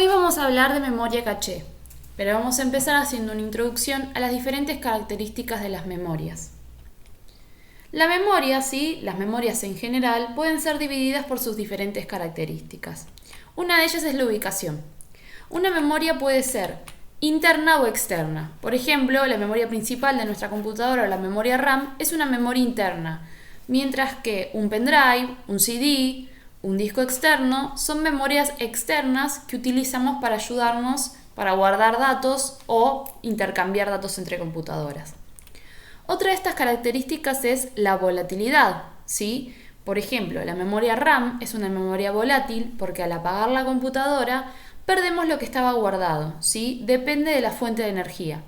Hoy vamos a hablar de memoria caché, pero vamos a empezar haciendo una introducción a las diferentes características de las memorias. La memoria, las memorias en general, pueden ser divididas por sus diferentes características. Una de ellas es la ubicación. Una memoria puede ser interna o externa. Por ejemplo, la memoria principal de nuestra computadora o la memoria RAM es una memoria interna, mientras que un pendrive, un CD, un disco externo son memorias externas que utilizamos para ayudarnos para guardar datos o intercambiar datos entre computadoras. Otra de estas características es la volatilidad, ¿sí? Por ejemplo, la memoria RAM es una memoria volátil porque al apagar la computadora perdemos lo que estaba guardado, ¿sí? Depende de la fuente de energía.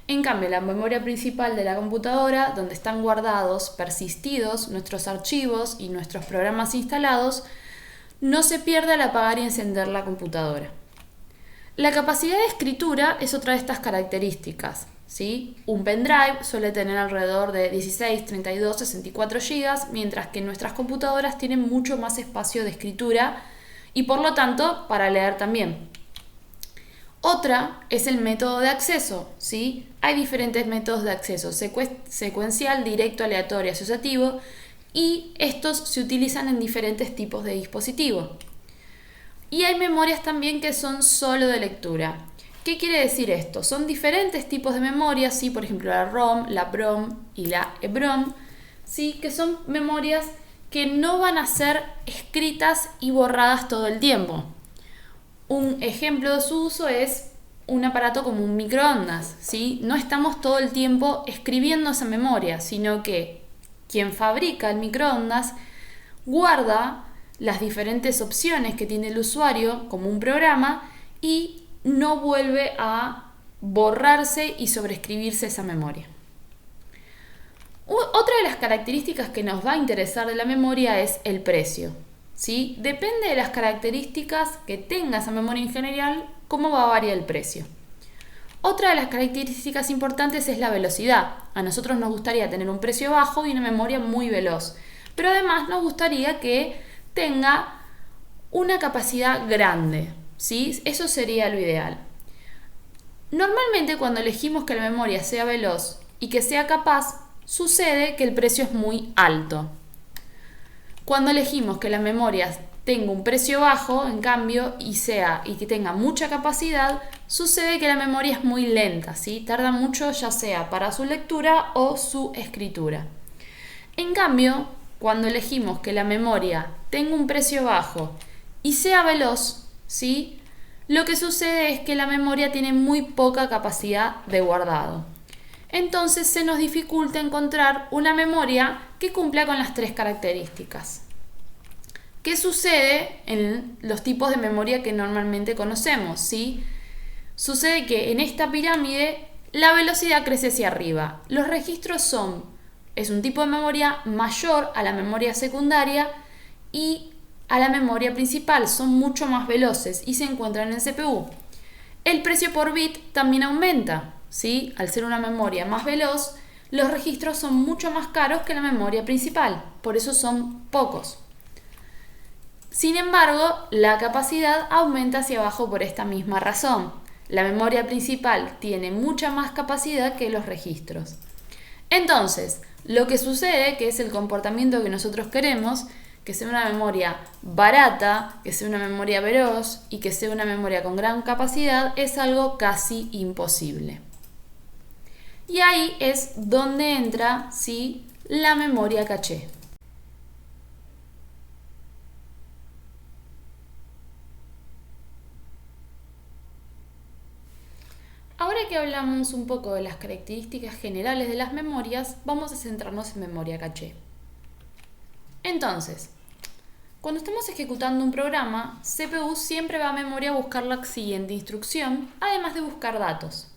En cambio, la memoria principal de la computadora, donde están guardados, persistidos nuestros archivos y nuestros programas instalados, no se pierde al apagar y encender la computadora. La capacidad de escritura es otra de estas características, ¿sí? Un pendrive suele tener alrededor de 16, 32, 64 GB, mientras que nuestras computadoras tienen mucho más espacio de escritura y por lo tanto para leer también. Otra es el método de acceso, ¿sí? Hay diferentes métodos de acceso, secuencial, directo, aleatorio, asociativo, y estos se utilizan en diferentes tipos de dispositivos. Y hay memorias también que son solo de lectura. ¿Qué quiere decir esto? Son diferentes tipos de memorias, ¿sí? Por ejemplo la ROM, la PROM y la EPROM, ¿sí? Que son memorias que no van a ser escritas y borradas todo el tiempo. Un ejemplo de su uso es un aparato como un microondas, ¿sí? No estamos todo el tiempo escribiendo esa memoria, sino que quien fabrica el microondas guarda las diferentes opciones que tiene el usuario como un programa y no vuelve a borrarse y sobreescribirse esa memoria. Otra de las características que nos va a interesar de la memoria es el precio, ¿sí? Depende de las características que tenga esa memoria en general, cómo va a variar el precio. Otra de las características importantes es la velocidad. A nosotros nos gustaría tener un precio bajo y una memoria muy veloz, pero además nos gustaría que tenga una capacidad grande, ¿sí? Eso sería lo ideal. Normalmente cuando elegimos que la memoria sea veloz y que sea capaz, sucede que el precio es muy alto. Cuando elegimos que la memoria tenga un precio bajo, en cambio, y que tenga mucha capacidad, sucede que la memoria es muy lenta, ¿sí? Tarda mucho ya sea para su lectura o su escritura. En cambio, cuando elegimos que la memoria tenga un precio bajo y sea veloz, ¿sí? Lo que sucede es que la memoria tiene muy poca capacidad de guardado. Entonces se nos dificulta encontrar una memoria que cumpla con las tres características. ¿Qué sucede en los tipos de memoria que normalmente conocemos? ¿Sí? Sucede que en esta pirámide la velocidad crece hacia arriba. Los registros es un tipo de memoria mayor a la memoria secundaria y a la memoria principal, son mucho más veloces y se encuentran en CPU. El precio por bit también aumenta, ¿sí? Al ser una memoria más veloz, los registros son mucho más caros que la memoria principal, por eso son pocos. Sin embargo, la capacidad aumenta hacia abajo por esta misma razón. La memoria principal tiene mucha más capacidad que los registros. Entonces, lo que sucede, que es el comportamiento que nosotros queremos, que sea una memoria barata, que sea una memoria veloz y que sea una memoria con gran capacidad, es algo casi imposible. Y ahí es donde entra, ¿sí?, la memoria caché. Ahora que hablamos un poco de las características generales de las memorias, vamos a centrarnos en memoria caché. Entonces, cuando estamos ejecutando un programa, CPU siempre va a memoria a buscar la siguiente instrucción, además de buscar datos.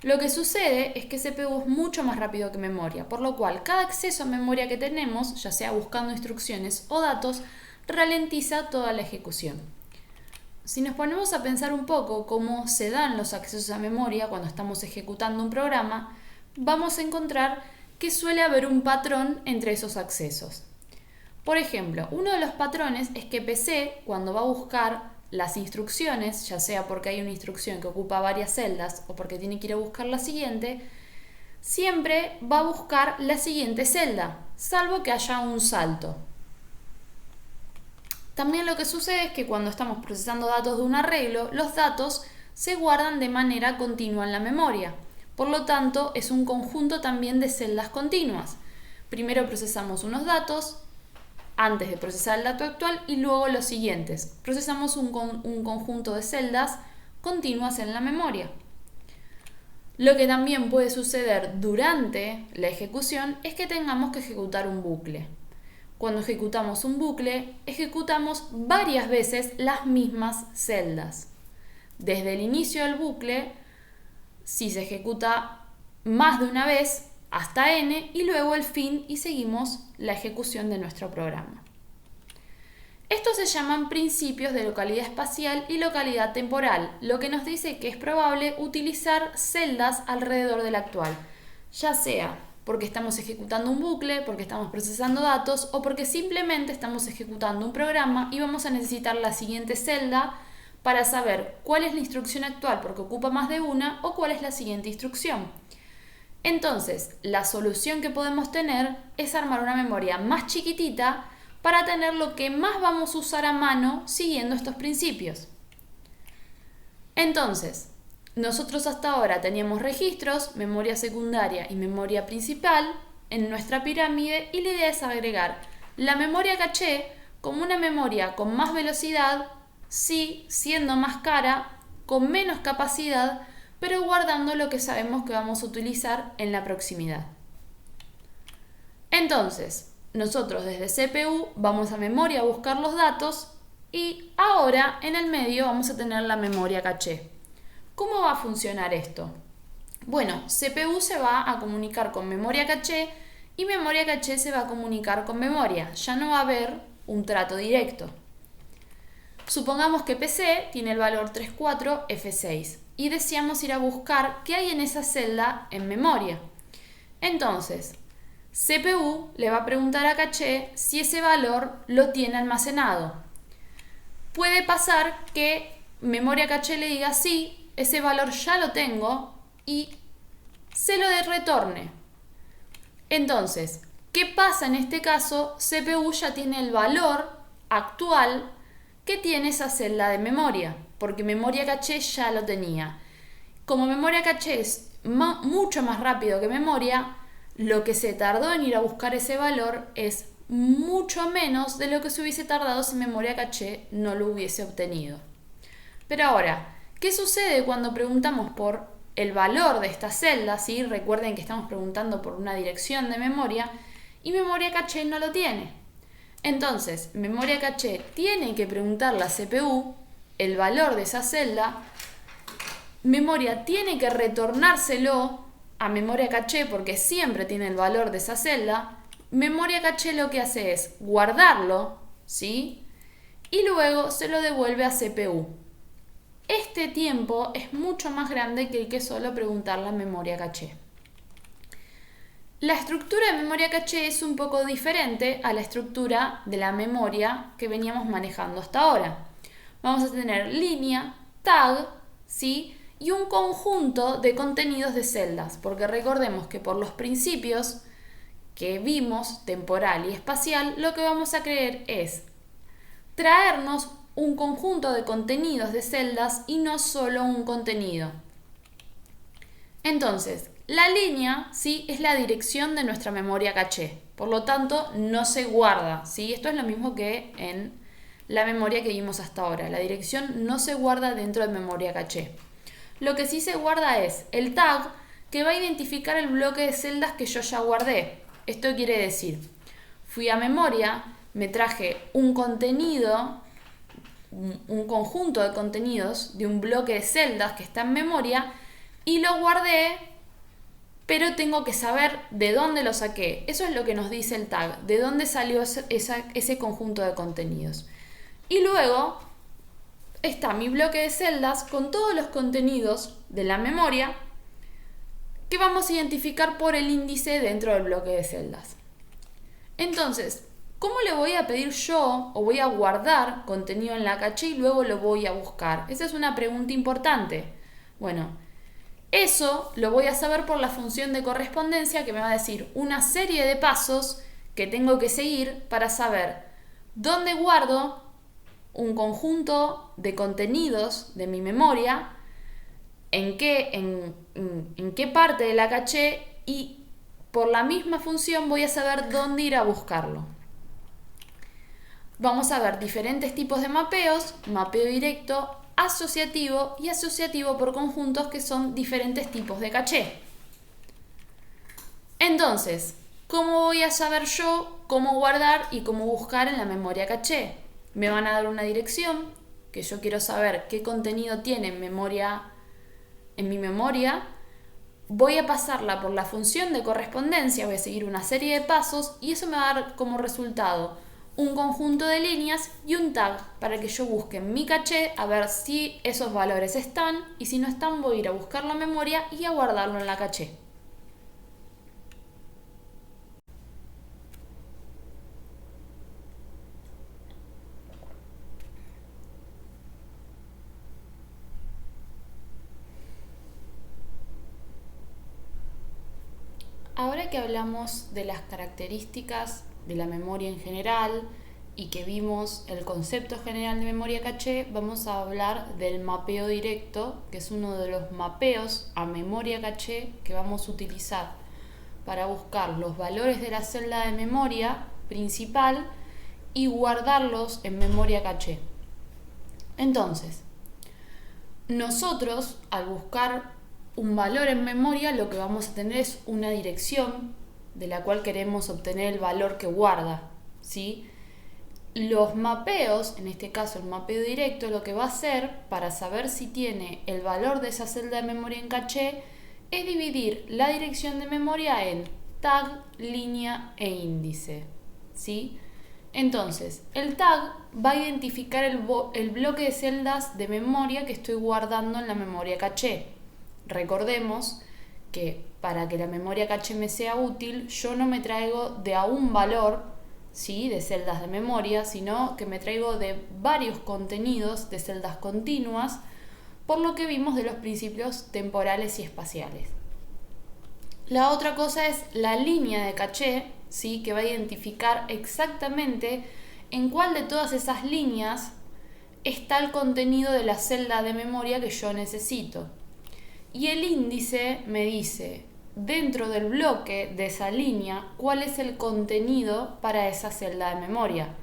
Lo que sucede es que CPU es mucho más rápido que memoria, por lo cual cada acceso a memoria que tenemos, ya sea buscando instrucciones o datos, ralentiza toda la ejecución. Si nos ponemos a pensar un poco cómo se dan los accesos a memoria cuando estamos ejecutando un programa, vamos a encontrar que suele haber un patrón entre esos accesos. Por ejemplo, uno de los patrones es que PC, cuando va a buscar las instrucciones, ya sea porque hay una instrucción que ocupa varias celdas o porque tiene que ir a buscar la siguiente, siempre va a buscar la siguiente celda, salvo que haya un salto. También lo que sucede es que cuando estamos procesando datos de un arreglo, los datos se guardan de manera continua en la memoria. Por lo tanto, es un conjunto también de celdas continuas. Primero procesamos unos datos antes de procesar el dato actual y luego los siguientes. Procesamos un conjunto de celdas continuas en la memoria. Lo que también puede suceder durante la ejecución es que tengamos que ejecutar un bucle. Cuando ejecutamos un bucle, ejecutamos varias veces las mismas celdas. Desde el inicio del bucle, si se ejecuta más de una vez, hasta n, y luego el fin y seguimos la ejecución de nuestro programa. Estos se llaman principios de localidad espacial y localidad temporal, lo que nos dice que es probable utilizar celdas alrededor del actual, ya sea porque estamos ejecutando un bucle, porque estamos procesando datos o porque simplemente estamos ejecutando un programa y vamos a necesitar la siguiente celda para saber cuál es la instrucción actual porque ocupa más de una o cuál es la siguiente instrucción. Entonces, la solución que podemos tener es armar una memoria más chiquitita para tener lo que más vamos a usar a mano siguiendo estos principios. Entonces, nosotros hasta ahora teníamos registros, memoria secundaria y memoria principal en nuestra pirámide y la idea es agregar la memoria caché como una memoria con más velocidad, sí, siendo más cara, con menos capacidad, pero guardando lo que sabemos que vamos a utilizar en la proximidad. Entonces, nosotros desde CPU vamos a memoria a buscar los datos y ahora en el medio vamos a tener la memoria caché. ¿Cómo va a funcionar esto? Bueno, CPU se va a comunicar con memoria caché y memoria caché se va a comunicar con memoria. Ya no va a haber un trato directo. Supongamos que PC tiene el valor 34F6 y deseamos ir a buscar qué hay en esa celda en memoria. Entonces, CPU le va a preguntar a caché si ese valor lo tiene almacenado. Puede pasar que memoria caché le diga sí, ese valor ya lo tengo y se lo retorne. Entonces, ¿qué pasa en este caso? CPU ya tiene el valor actual que tiene esa celda de memoria, porque memoria caché ya lo tenía. Como memoria caché es mucho más rápido que memoria, lo que se tardó en ir a buscar ese valor es mucho menos de lo que se hubiese tardado si memoria caché no lo hubiese obtenido. Pero ahora, ¿qué sucede cuando preguntamos por el valor de esta celda? ¿Sí? Recuerden que estamos preguntando por una dirección de memoria y memoria caché no lo tiene. Entonces, memoria caché tiene que preguntarle a CPU el valor de esa celda, memoria tiene que retornárselo a memoria caché porque siempre tiene el valor de esa celda, memoria caché lo que hace es guardarlo, ¿sí? Y luego se lo devuelve a CPU. Este tiempo es mucho más grande que el que solo preguntarle a memoria caché. La estructura de memoria caché es un poco diferente a la estructura de la memoria que veníamos manejando hasta ahora. Vamos a tener línea, tag, ¿sí? Y un conjunto de contenidos de celdas, porque recordemos que por los principios que vimos, temporal y espacial, lo que vamos a querer es traernos un conjunto de contenidos de celdas y no solo un contenido. Entonces, la línea, ¿sí? Es la dirección de nuestra memoria caché, por lo tanto no se guarda, ¿sí? Esto es lo mismo que en la memoria que vimos hasta ahora. La dirección no se guarda dentro de memoria caché. Lo que sí se guarda es el tag que va a identificar el bloque de celdas que yo ya guardé. Esto quiere decir, fui a memoria, me traje un contenido, un conjunto de contenidos de un bloque de celdas que está en memoria y lo guardé, pero tengo que saber de dónde lo saqué. Eso es lo que nos dice el tag, de dónde salió ese conjunto de contenidos. Y luego está mi bloque de celdas con todos los contenidos de la memoria que vamos a identificar por el índice dentro del bloque de celdas. Entonces, ¿Cómo le voy a pedir yo o voy a guardar contenido en la caché y luego lo voy a buscar? Esa es una pregunta importante. Bueno, eso lo voy a saber por la función de correspondencia que me va a decir una serie de pasos que tengo que seguir para saber dónde guardo un conjunto de contenidos de mi memoria, en qué parte de la caché, y por la misma función voy a saber dónde ir a buscarlo. Vamos a ver diferentes tipos de mapeos: mapeo directo, asociativo y asociativo por conjuntos, que son diferentes tipos de caché. Entonces, ¿cómo voy a saber yo cómo guardar y cómo buscar en la memoria caché? Me van a dar una dirección, que yo quiero saber qué contenido tiene en mi memoria. Voy a pasarla por la función de correspondencia, voy a seguir una serie de pasos y eso me va a dar como resultado un conjunto de líneas y un tag para que yo busque en mi caché a ver si esos valores están, y si no están voy a ir a buscar la memoria y a guardarlo en la caché. Ahora que hablamos de las características de la memoria en general y que vimos el concepto general de memoria caché, vamos a hablar del mapeo directo, que es uno de los mapeos a memoria caché que vamos a utilizar para buscar los valores de la celda de memoria principal y guardarlos en memoria caché. Entonces, nosotros al buscar un valor en memoria, lo que vamos a tener es una dirección de la cual queremos obtener el valor que guarda, ¿sí? Los mapeos, en este caso el mapeo directo, lo que va a hacer para saber si tiene el valor de esa celda de memoria en caché es dividir la dirección de memoria en tag, línea e índice, ¿sí? Entonces, el tag va a identificar el bloque de celdas de memoria que estoy guardando en la memoria caché. Recordemos que para que la memoria caché me sea útil, yo no me traigo de a un valor, ¿sí?, de celdas de memoria, sino que me traigo de varios contenidos de celdas continuas, por lo que vimos de los principios temporales y espaciales. La otra cosa es la línea de caché, ¿sí?, que va a identificar exactamente en cuál de todas esas líneas está el contenido de la celda de memoria que yo necesito. Y el índice me dice, dentro del bloque de esa línea, cuál es el contenido para esa celda de memoria.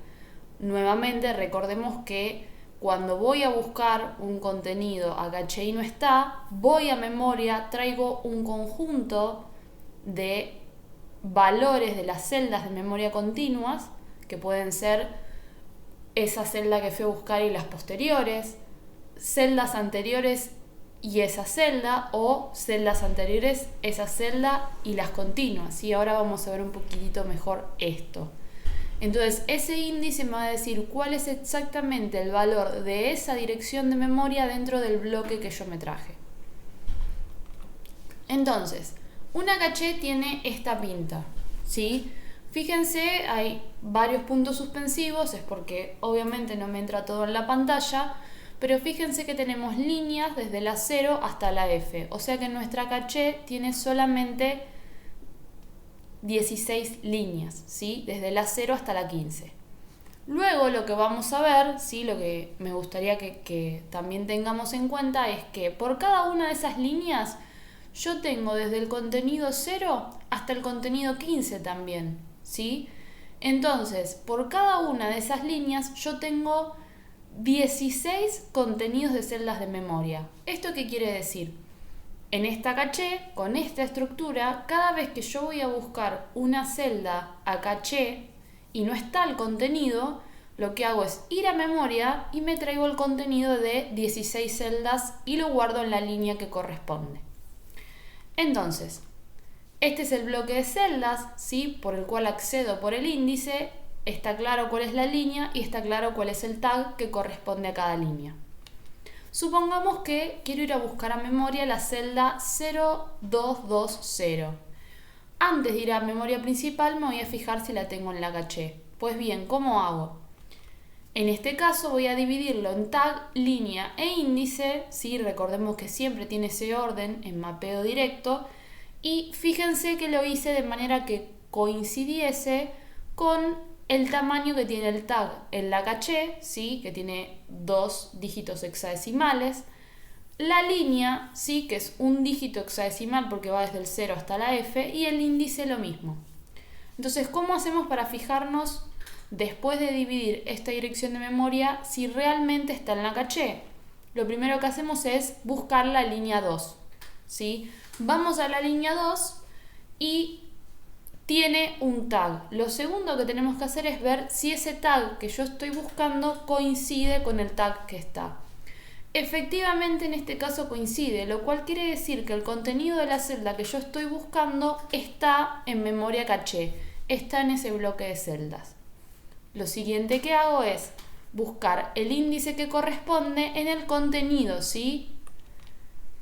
Nuevamente, recordemos que cuando voy a buscar un contenido a caché y no está, voy a memoria, traigo un conjunto de valores de las celdas de memoria continuas, que pueden ser esa celda que fui a buscar y las posteriores, celdas anteriores y esa celda, o celdas anteriores, esa celda y las continuas. Y ahora vamos a ver un poquitito mejor esto. Entonces, ese índice me va a decir cuál es exactamente el valor de esa dirección de memoria dentro del bloque que yo me traje. Entonces, una caché tiene esta pinta, ¿sí? Fíjense, hay varios puntos suspensivos, es porque obviamente no me entra todo en la pantalla, pero fíjense que tenemos líneas desde la 0 hasta la F, o sea que nuestra caché tiene solamente 16 líneas, ¿sí?, desde la 0 hasta la 15. Luego lo que vamos a ver, ¿sí?, lo que me gustaría que también tengamos en cuenta es que por cada una de esas líneas yo tengo desde el contenido 0 hasta el contenido 15 también, ¿sí? Entonces, por cada una de esas líneas yo tengo 16 contenidos de celdas de memoria. ¿Esto qué quiere decir? En esta caché, con esta estructura, cada vez que yo voy a buscar una celda a caché y no está el contenido, lo que hago es ir a memoria y me traigo el contenido de 16 celdas y lo guardo en la línea que corresponde. Entonces, este es el bloque de celdas, ¿sí?, por el cual accedo por el índice. Está claro cuál es la línea y está claro cuál es el tag que corresponde a cada línea. Supongamos que quiero ir a buscar a memoria la celda 0220. Antes de ir a memoria principal me voy a fijar si la tengo en la caché. Pues bien, ¿cómo hago? En este caso voy a dividirlo en tag, línea e índice, ¿sí? Recordemos que siempre tiene ese orden en mapeo directo, y fíjense que lo hice de manera que coincidiese con el tamaño que tiene el tag en la caché, ¿sí? Que tiene 2 dígitos hexadecimales, la línea, ¿sí? Que es un dígito hexadecimal porque va desde el 0 hasta la F, y el índice lo mismo. Entonces, ¿cómo hacemos para fijarnos, después de dividir esta dirección de memoria, si realmente está en la caché? Lo primero que hacemos es buscar la línea 2, ¿sí? Vamos a la línea 2 y tiene un tag. Lo segundo que tenemos que hacer es ver si ese tag que yo estoy buscando coincide con el tag que está. Efectivamente, en este caso coincide, lo cual quiere decir que el contenido de la celda que yo estoy buscando está en memoria caché, está en ese bloque de celdas. Lo siguiente que hago es buscar el índice que corresponde en el contenido, ¿sí?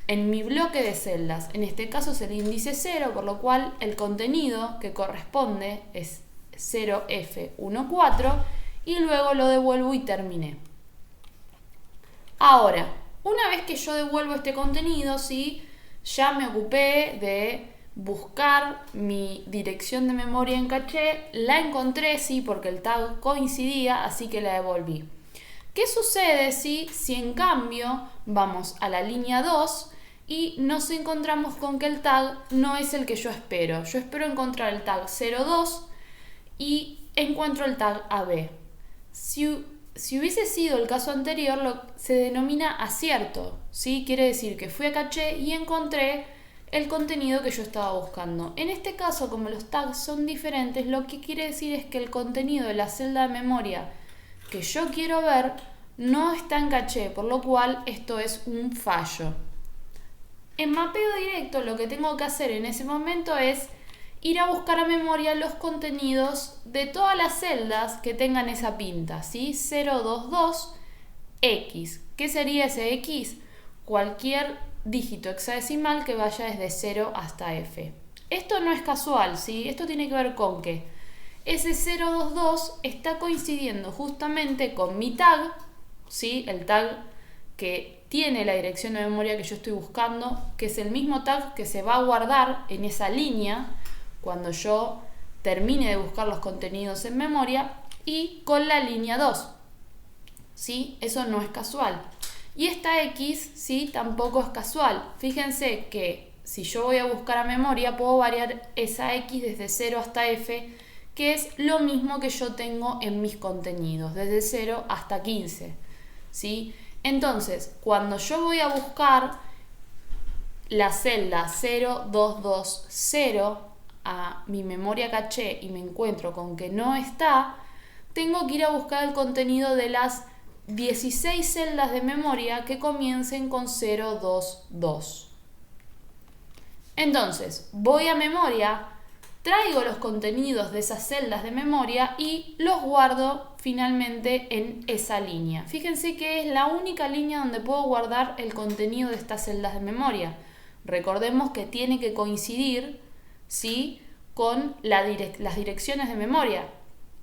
En mi bloque de celdas. En este caso es el índice 0, por lo cual el contenido que corresponde es 0F14 y luego lo devuelvo y terminé. Ahora, una vez que yo devuelvo este contenido, ¿sí? Ya me ocupé de buscar mi dirección de memoria en caché, la encontré, sí, porque el tag coincidía, así que la devolví. ¿Qué sucede si en cambio vamos a la línea 2 y nos encontramos con que el tag no es el que yo espero? Yo espero encontrar el tag 02 y encuentro el tag AB. Si hubiese sido el caso anterior, se denomina acierto, ¿sí? Quiere decir que fui a caché y encontré el contenido que yo estaba buscando. En este caso, como los tags son diferentes, lo que quiere decir es que el contenido de la celda de memoria que yo quiero ver no está en caché, por lo cual esto es un fallo. En mapeo directo lo que tengo que hacer en ese momento es ir a buscar a memoria los contenidos de todas las celdas que tengan esa pinta, ¿sí? 022 X. ¿Qué sería ese X? Cualquier dígito hexadecimal que vaya desde 0 hasta F. Esto no es casual, ¿sí? Esto tiene que ver con que ese 022 está coincidiendo justamente con mi tag, ¿sí? El tag que tiene la dirección de memoria que yo estoy buscando, que es el mismo tag que se va a guardar en esa línea cuando yo termine de buscar los contenidos en memoria, y con la línea 2, ¿sí? Eso no es casual. Y esta X, ¿sí? Tampoco es casual. Fíjense que si yo voy a buscar a memoria, puedo variar esa X desde 0 hasta F, que es lo mismo que yo tengo en mis contenidos, desde 0 hasta 15, ¿sí? Entonces, cuando yo voy a buscar la celda 0220 a mi memoria caché y me encuentro con que no está, tengo que ir a buscar el contenido de las 16 celdas de memoria que comiencen con 022. Entonces, voy a memoria, traigo los contenidos de esas celdas de memoria y los guardo finalmente en esa línea. Fíjense que es la única línea donde puedo guardar el contenido de estas celdas de memoria. Recordemos que tiene que coincidir, ¿sí?, con las direcciones de memoria.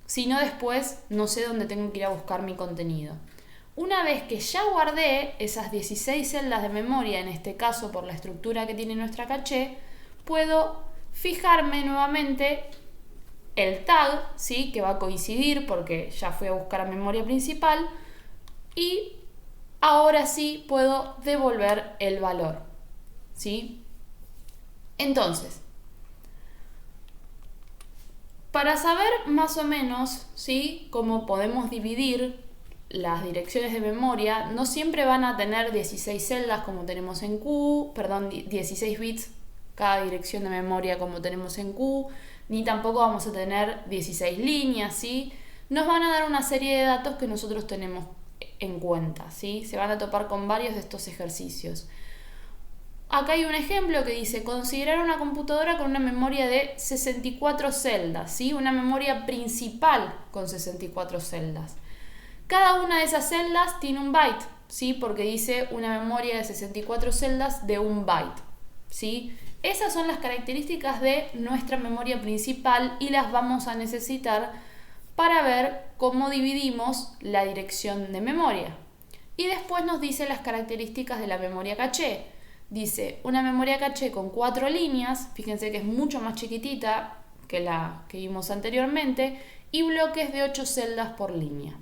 Si no, después no sé dónde tengo que ir a buscar mi contenido. Una vez que ya guardé esas 16 celdas de memoria, en este caso por la estructura que tiene nuestra caché, puedo fijarme nuevamente el tag, ¿sí?, que va a coincidir porque ya fui a buscar a memoria principal, y ahora sí puedo devolver el valor, ¿sí? Entonces, para saber más o menos, ¿sí?, cómo podemos dividir las direcciones de memoria, no siempre van a tener 16 celdas como tenemos en Q, 16 bits cada dirección de memoria como tenemos en Q, ni tampoco vamos a tener 16 líneas, ¿sí? Nos van a dar una serie de datos que nosotros tenemos en cuenta, ¿sí? Se van a topar con varios de estos ejercicios. Acá hay un ejemplo que dice: considerar una computadora con una memoria de 64 celdas, ¿sí? Una memoria principal con 64 celdas. Cada una de esas celdas tiene un byte, ¿sí? Porque dice una memoria de 64 celdas de un byte, ¿sí? Esas son las características de nuestra memoria principal y las vamos a necesitar para ver cómo dividimos la dirección de memoria. Y después nos dice las características de la memoria caché. Dice, una memoria caché con 4 líneas, fíjense que es mucho más chiquitita que la que vimos anteriormente, y bloques de 8 celdas por línea.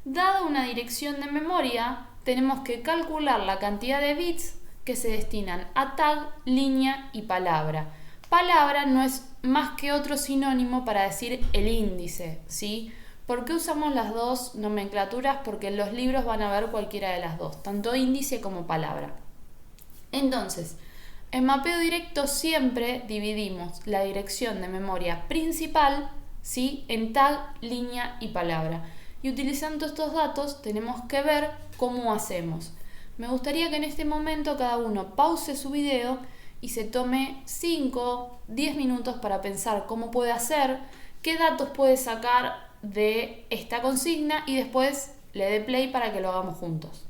Dada una dirección de memoria, tenemos que calcular la cantidad de bits que se destinan a tag, línea y palabra. Palabra no es más que otro sinónimo para decir el índice, ¿sí? ¿Por qué usamos las dos nomenclaturas? Porque en los libros van a ver cualquiera de las dos, tanto índice como palabra. Entonces, en mapeo directo siempre dividimos la dirección de memoria principal, ¿sí?, en tag, línea y palabra. Y utilizando estos datos tenemos que ver cómo hacemos. Me gustaría que en este momento cada uno pause su video y se tome 5, 10 minutos para pensar cómo puede hacer, qué datos puede sacar de esta consigna y después le dé play para que lo hagamos juntos.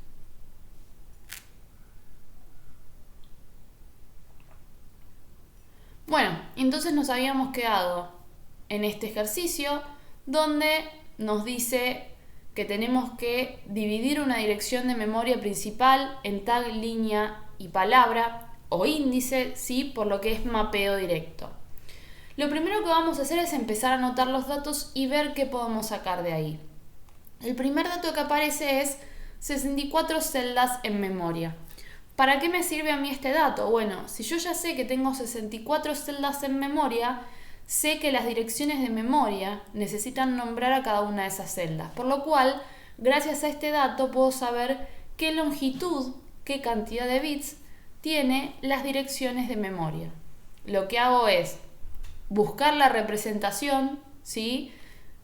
Bueno, entonces nos habíamos quedado en este ejercicio donde nos dice que tenemos que dividir una dirección de memoria principal en tag, línea y palabra o índice, ¿sí?, por lo que es mapeo directo. Lo primero que vamos a hacer es empezar a anotar los datos y ver qué podemos sacar de ahí. El primer dato que aparece es 64 celdas en memoria. ¿Para qué me sirve a mí este dato? Bueno, si yo ya sé que tengo 64 celdas en memoria, sé que las direcciones de memoria necesitan nombrar a cada una de esas celdas, por lo cual, gracias a este dato, puedo saber qué longitud, qué cantidad de bits tiene las direcciones de memoria. Lo que hago es buscar la representación, ¿sí?,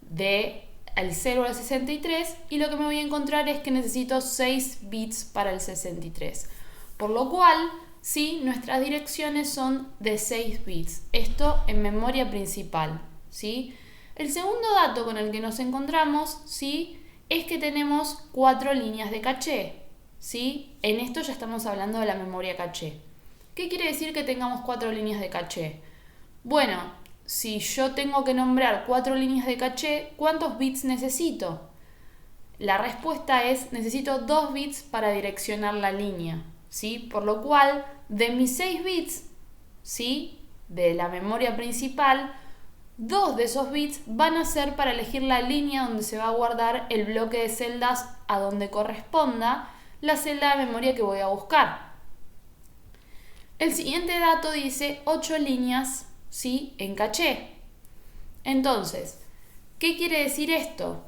de el 0 al 63 y lo que me voy a encontrar es que necesito 6 bits para el 63. Por lo cual, sí, nuestras direcciones son de 6 bits. Esto en memoria principal, ¿sí? El segundo dato con el que nos encontramos, ¿sí?, es que tenemos 4 líneas de caché, ¿sí? En esto ya estamos hablando de la memoria caché. ¿Qué quiere decir que tengamos 4 líneas de caché? Bueno, si yo tengo que nombrar 4 líneas de caché, ¿cuántos bits necesito? La respuesta es, necesito 2 bits para direccionar la línea, ¿sí? Por lo cual, de mis 6 bits, ¿sí?, de la memoria principal, 2 de esos bits van a ser para elegir la línea donde se va a guardar el bloque de celdas a donde corresponda la celda de memoria que voy a buscar. El siguiente dato dice 8 líneas, ¿sí?, en caché. Entonces, ¿qué quiere decir esto?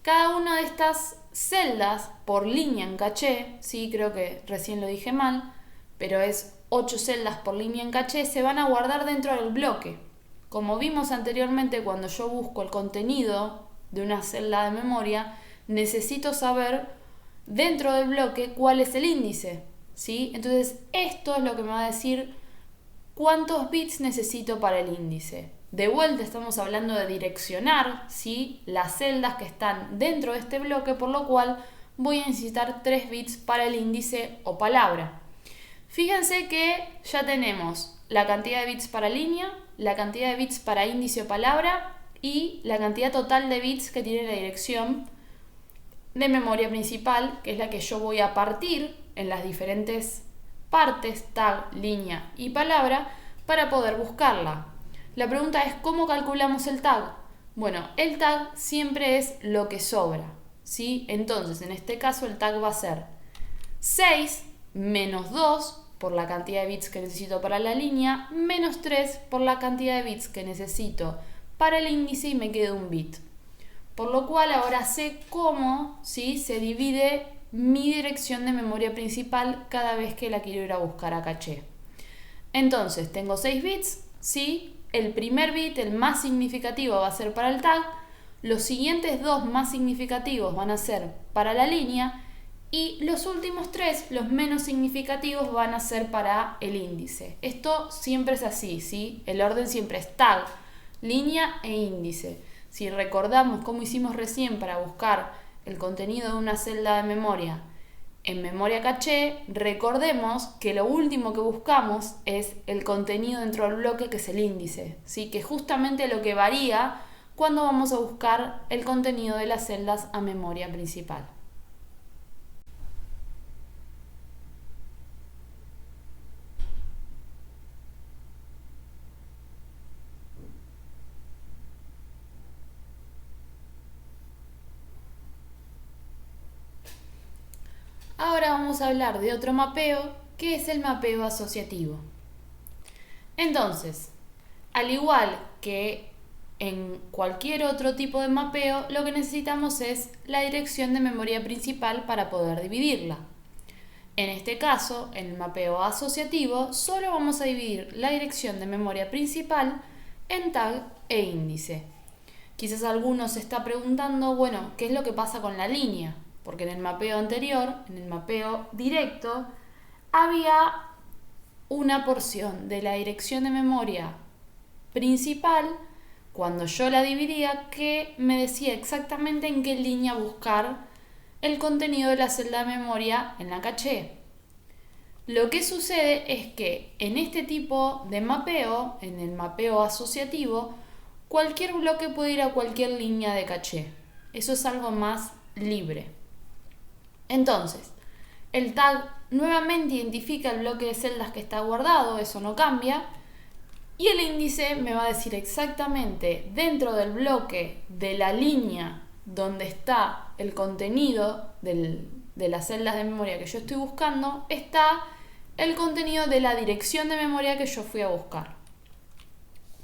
Cada una de estas celdas por línea en caché, sí, creo que recién lo dije mal, pero es 8 celdas por línea en caché, se van a guardar dentro del bloque. Como vimos anteriormente, cuando yo busco el contenido de una celda de memoria, necesito saber dentro del bloque cuál es el índice, ¿sí? Entonces, esto es lo que me va a decir cuántos bits necesito para el índice. De vuelta estamos hablando de direccionar, ¿sí?, las celdas que están dentro de este bloque, por lo cual voy a necesitar 3 bits para el índice o palabra. Fíjense que ya tenemos la cantidad de bits para línea, la cantidad de bits para índice o palabra y la cantidad total de bits que tiene la dirección de memoria principal, que es la que yo voy a partir en las diferentes partes, tag, línea y palabra, para poder buscarla. La pregunta es, ¿cómo calculamos el tag? Bueno, el tag siempre es lo que sobra, ¿sí? Entonces, en este caso, el tag va a ser 6 menos 2 por la cantidad de bits que necesito para la línea, menos 3 por la cantidad de bits que necesito para el índice y me queda un bit. Por lo cual, ahora sé cómo, ¿sí?, se divide mi dirección de memoria principal cada vez que la quiero ir a buscar a caché. Entonces, tengo 6 bits, ¿sí? El primer bit, el más significativo, va a ser para el tag, los siguientes 2 más significativos van a ser para la línea y los últimos 3, los menos significativos, van a ser para el índice. Esto siempre es así, ¿sí? El orden siempre es tag, línea e índice. Si recordamos cómo hicimos recién para buscar el contenido de una celda de memoria en memoria caché, recordemos que lo último que buscamos es el contenido dentro del bloque, que es el índice, ¿sí?, que justamente lo que varía cuando vamos a buscar el contenido de las celdas a memoria principal. Ahora vamos a hablar de otro mapeo, que es el mapeo asociativo. Entonces, al igual que en cualquier otro tipo de mapeo, lo que necesitamos es la dirección de memoria principal para poder dividirla. En este caso, en el mapeo asociativo, solo vamos a dividir la dirección de memoria principal en tag e índice. Quizás alguno se está preguntando, bueno, ¿qué es lo que pasa con la línea? Porque en el mapeo anterior, en el mapeo directo, había una porción de la dirección de memoria principal, cuando yo la dividía, que me decía exactamente en qué línea buscar el contenido de la celda de memoria en la caché. Lo que sucede es que en este tipo de mapeo, en el mapeo asociativo, cualquier bloque puede ir a cualquier línea de caché. Eso es algo más libre. Entonces, el tag nuevamente identifica el bloque de celdas que está guardado, eso no cambia, y el índice me va a decir exactamente dentro del bloque de la línea donde está el contenido de las celdas de memoria que yo estoy buscando, está el contenido de la dirección de memoria que yo fui a buscar.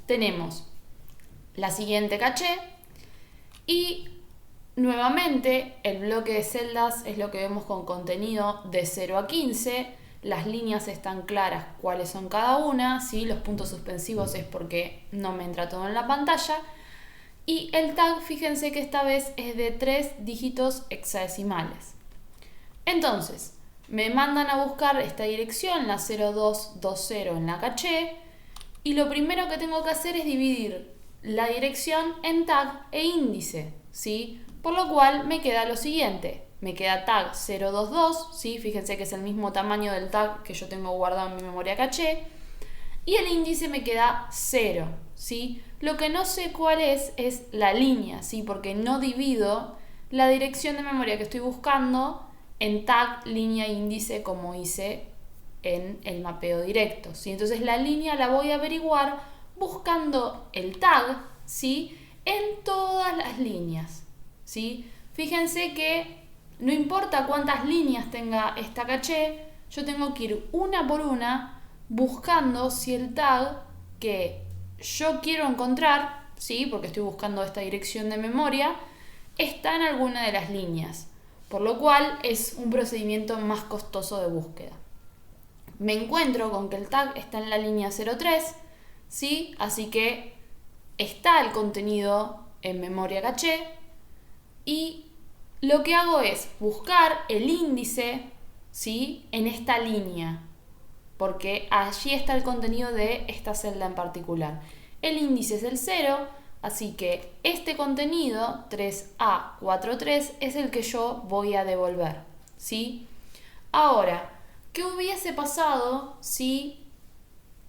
Tenemos la siguiente caché y nuevamente el bloque de celdas es lo que vemos con contenido de 0 a 15. Las líneas están claras cuáles son cada una, ¿sí? Los puntos suspensivos es porque no me entra todo en la pantalla. Y el tag, fíjense que esta vez es de 3 dígitos hexadecimales. Entonces, me mandan a buscar esta dirección, la 0220 en la caché, y lo primero que tengo que hacer es dividir la dirección en tag e índice, ¿sí? Por lo cual me queda lo siguiente. Me queda tag 022, ¿sí? Fíjense que es el mismo tamaño del tag que yo tengo guardado en mi memoria caché. Y el índice me queda 0, ¿sí? Lo que no sé cuál es la línea, ¿sí? Porque no divido la dirección de memoria que estoy buscando en tag, línea e índice como hice en el mapeo directo, ¿sí? Entonces la línea la voy a averiguar buscando el tag, ¿sí? En todas las líneas, ¿sí? Fíjense que no importa cuántas líneas tenga esta caché, yo tengo que ir una por una buscando si el tag que yo quiero encontrar, ¿sí? Porque estoy buscando esta dirección de memoria, está en alguna de las líneas, por lo cual es un procedimiento más costoso de búsqueda. Me encuentro con que el tag está en la línea 03, ¿sí? Así que está el contenido en memoria caché y lo que hago es buscar el índice, ¿sí? En esta línea, porque allí está el contenido de esta celda en particular. El índice es el 0, así que este contenido, 3A43, es el que yo voy a devolver, ¿sí? Ahora, ¿qué hubiese pasado si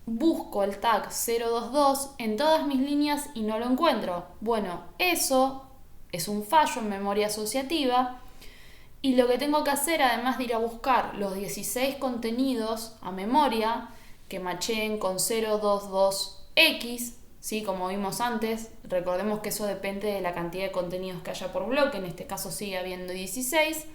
busco el tag 022 en todas mis líneas y no lo encuentro? Bueno, eso es un fallo en memoria asociativa y lo que tengo que hacer, además de ir a buscar los 16 contenidos a memoria que macheen con 022X, ¿sí? Como vimos antes, recordemos que eso depende de la cantidad de contenidos que haya por bloque, en este caso sigue habiendo 16.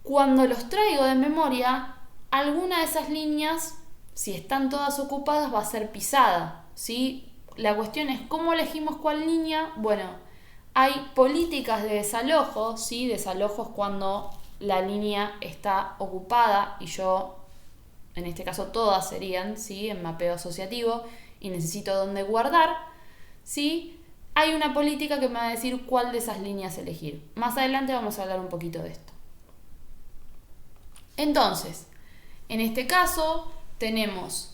Cuando los traigo de memoria, alguna de esas líneas, si están todas ocupadas, va a ser pisada, ¿sí? La cuestión es cómo elegimos cuál línea. Bueno, hay políticas de desalojo, ¿sí? Desalojos cuando la línea está ocupada y yo, en este caso todas serían, ¿sí? En mapeo asociativo y necesito dónde guardar, ¿sí? Hay una política que me va a decir cuál de esas líneas elegir. Más adelante vamos a hablar un poquito de esto. Entonces, en este caso tenemos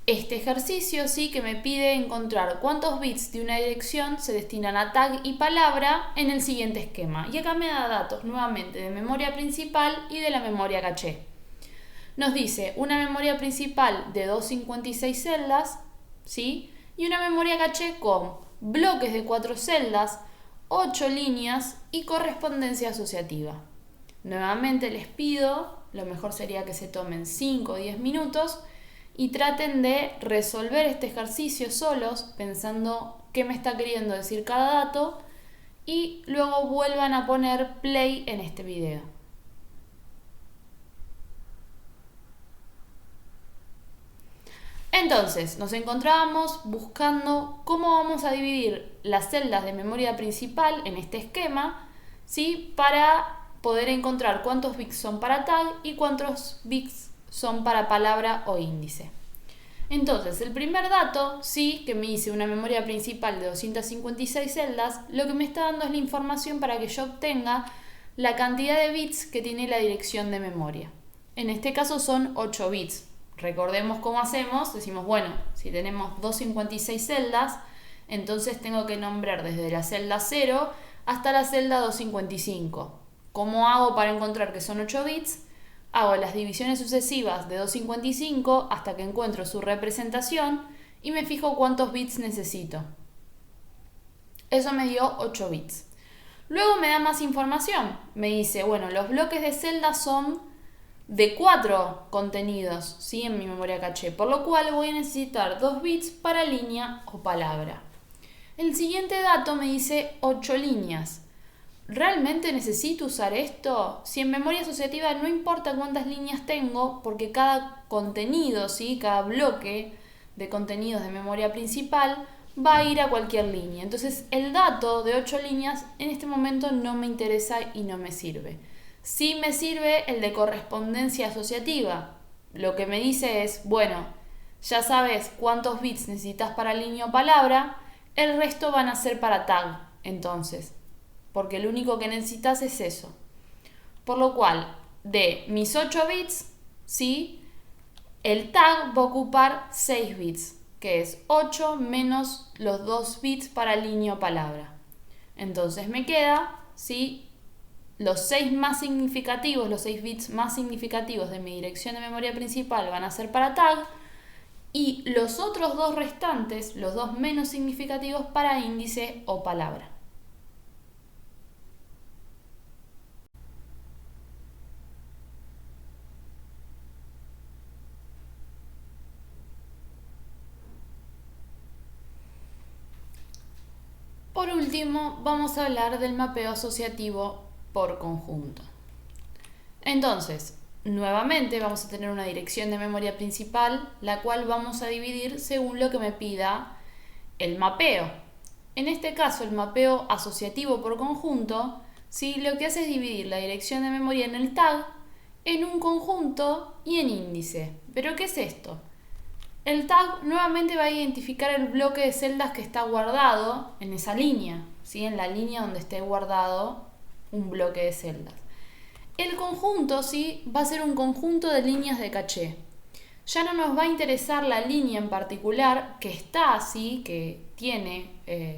este ejercicio, ¿sí? Que me pide encontrar cuántos bits de una dirección se destinan a tag y palabra en el siguiente esquema. Y acá me da datos nuevamente de memoria principal y de la memoria caché. Nos dice una memoria principal de 256 celdas, ¿sí? Y una memoria caché con bloques de 4 celdas, 8 líneas y correspondencia asociativa. Nuevamente les pido, lo mejor sería que se tomen 5 o 10 minutos y traten de resolver este ejercicio solos, pensando qué me está queriendo decir cada dato, y luego vuelvan a poner play en este video. Entonces, nos encontrábamos buscando cómo vamos a dividir las celdas de memoria principal en este esquema, ¿sí? Para poder encontrar cuántos bits son para tag y cuántos bits son para palabra o índice. Entonces, el primer dato, sí, que me hice una memoria principal de 256 celdas, lo que me está dando es la información para que yo obtenga la cantidad de bits que tiene la dirección de memoria. En este caso son 8 bits. Recordemos cómo hacemos, decimos, bueno, si tenemos 256 celdas, entonces tengo que nombrar desde la celda 0 hasta la celda 255. ¿Cómo hago para encontrar que son 8 bits? Hago las divisiones sucesivas de 255 hasta que encuentro su representación y me fijo cuántos bits necesito. Eso me dio 8 bits. Luego me da más información. Me dice, bueno, los bloques de celdas son de 4 contenidos, ¿sí? En mi memoria caché, por lo cual voy a necesitar 2 bits para línea o palabra. El siguiente dato me dice 8 líneas. ¿Realmente necesito usar esto? Si en memoria asociativa no importa cuántas líneas tengo, porque cada contenido, ¿sí? Cada bloque de contenidos de memoria principal va a ir a cualquier línea. Entonces el dato de 8 líneas en este momento no me interesa y no me sirve. Sí me sirve el de correspondencia asociativa. Lo que me dice es, bueno, ya sabes cuántos bits necesitas para línea o palabra, el resto van a ser para tag, entonces, porque lo único que necesitas es eso. Por lo cual, de mis 8 bits, ¿sí? El tag va a ocupar 6 bits, que es 8 menos los 2 bits para línea o palabra. Entonces me queda, ¿sí? Los 6 más significativos, los 6 bits más significativos de mi dirección de memoria principal van a ser para tag y los otros 2 restantes, los 2 menos significativos, para índice o palabra. Por último, vamos a hablar del mapeo asociativo por conjunto. Entonces, nuevamente vamos a tener una dirección de memoria principal, la cual vamos a dividir según lo que me pida el mapeo. En este caso, el mapeo asociativo por conjunto, ¿sí? Lo que hace es dividir la dirección de memoria en el tag, en un conjunto y en índice. ¿Pero qué es esto? El tag nuevamente va a identificar el bloque de celdas que está guardado en esa línea, ¿sí? En la línea donde esté guardado un bloque de celdas. El conjunto, ¿sí? Va a ser un conjunto de líneas de caché. Ya no nos va a interesar la línea en particular que está así, que tiene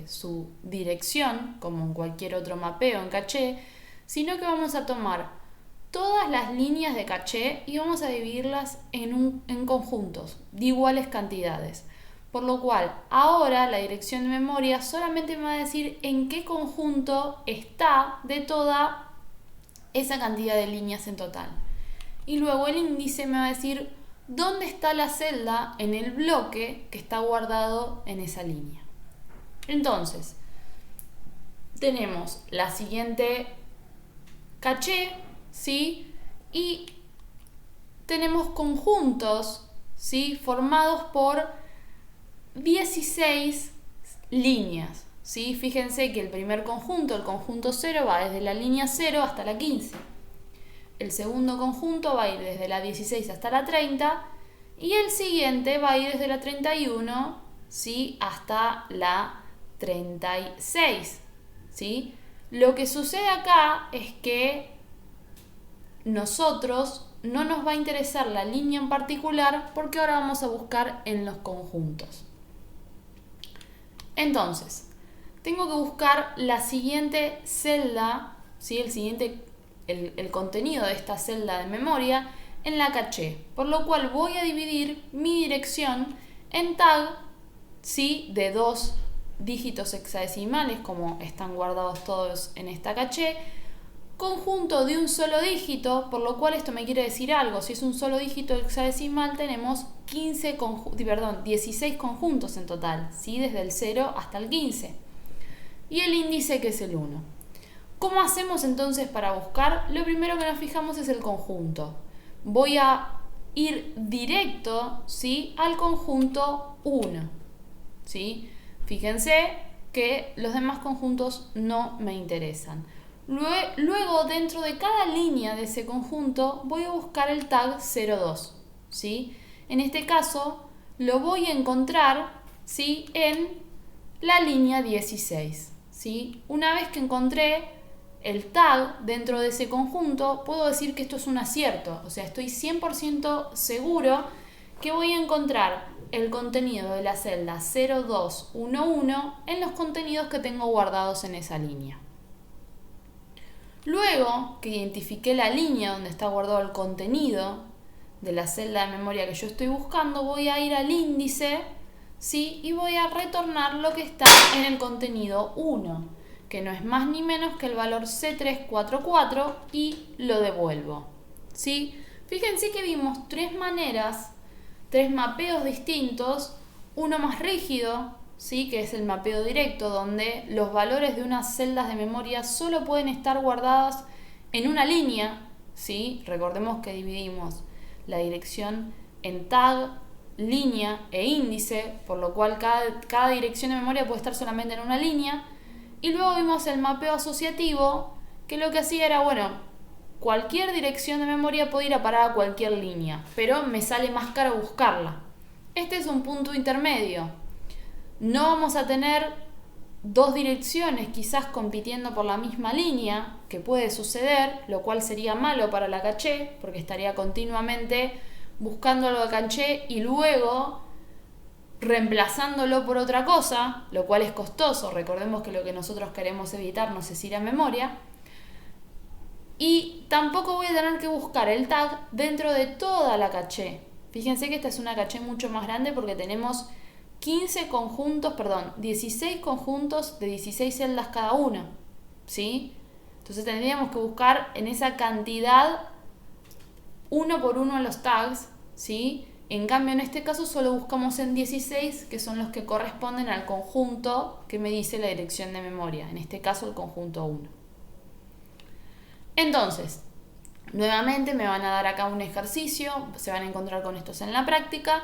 su dirección, como en cualquier otro mapeo en caché, sino que vamos a tomar todas las líneas de caché y vamos a dividirlas en conjuntos de iguales cantidades. Por lo cual, ahora la dirección de memoria solamente me va a decir en qué conjunto está de toda esa cantidad de líneas en total. Y luego el índice me va a decir dónde está la celda en el bloque que está guardado en esa línea. Entonces, tenemos la siguiente caché, ¿sí? Y tenemos conjuntos, ¿sí? Formados por 16 líneas, ¿sí? Fíjense que el primer conjunto, el conjunto 0, va desde la línea 0 hasta la 15. El segundo conjunto va a ir desde la 16 hasta la 30 y el siguiente va a ir desde la 31, ¿sí? Hasta la 36, ¿sí? Lo que sucede acá es que nosotros no nos va a interesar la línea en particular porque ahora vamos a buscar en los conjuntos. Entonces, tengo que buscar la siguiente celda, ¿sí? El contenido de esta celda de memoria en la caché, por lo cual voy a dividir mi dirección en tag, ¿sí? De 2 dígitos hexadecimales, como están guardados todos en esta caché, conjunto de un solo dígito, por lo cual esto me quiere decir algo. Si es un solo dígito hexadecimal, tenemos 16 conjuntos en total, ¿sí? Desde el 0 hasta el 15. Y el índice, que es el 1. ¿Cómo hacemos entonces para buscar? Lo primero que nos fijamos es el conjunto. Voy a ir directo, ¿sí?, al conjunto 1. ¿Sí? Fíjense que los demás conjuntos no me interesan. Luego, dentro de cada línea de ese conjunto, voy a buscar el tag 02. ¿Sí? En este caso, lo voy a encontrar, ¿sí?, en la línea 16. ¿Sí? Una vez que encontré el tag dentro de ese conjunto, puedo decir que esto es un acierto. O sea, estoy 100% seguro que voy a encontrar el contenido de la celda 0211 en los contenidos que tengo guardados en esa línea. Luego que identifiqué la línea donde está guardado el contenido de la celda de memoria que yo estoy buscando, voy a ir al índice, ¿sí?, y voy a retornar lo que está en el contenido 1, que no es más ni menos que el valor C344, y lo devuelvo. ¿Sí? Fíjense que vimos tres maneras, tres mapeos distintos, uno más rígido, ¿sí?, que es el mapeo directo, donde los valores de unas celdas de memoria solo pueden estar guardadas en una línea. ¿Sí? Recordemos que dividimos la dirección en tag, línea e índice, por lo cual cada dirección de memoria puede estar solamente en una línea. Y luego vimos el mapeo asociativo, que lo que hacía era, bueno, cualquier dirección de memoria puede ir a parar a cualquier línea, pero me sale más caro buscarla. Este es un punto intermedio. No vamos a tener dos direcciones quizás compitiendo por la misma línea, que puede suceder, lo cual sería malo para la caché, porque estaría continuamente buscando algo de caché y luego reemplazándolo por otra cosa, lo cual es costoso. Recordemos que lo que nosotros queremos evitarnos es ir a memoria. Y tampoco voy a tener que buscar el tag dentro de toda la caché. Fíjense que esta es una caché mucho más grande porque tenemos 16 conjuntos de 16 celdas cada uno. ¿Sí? Entonces tendríamos que buscar en esa cantidad uno por uno los tags, ¿sí? En cambio, en este caso solo buscamos en 16, que son los que corresponden al conjunto que me dice la dirección de memoria, en este caso el conjunto 1. Entonces, nuevamente me van a dar acá un ejercicio, se van a encontrar con estos en la práctica,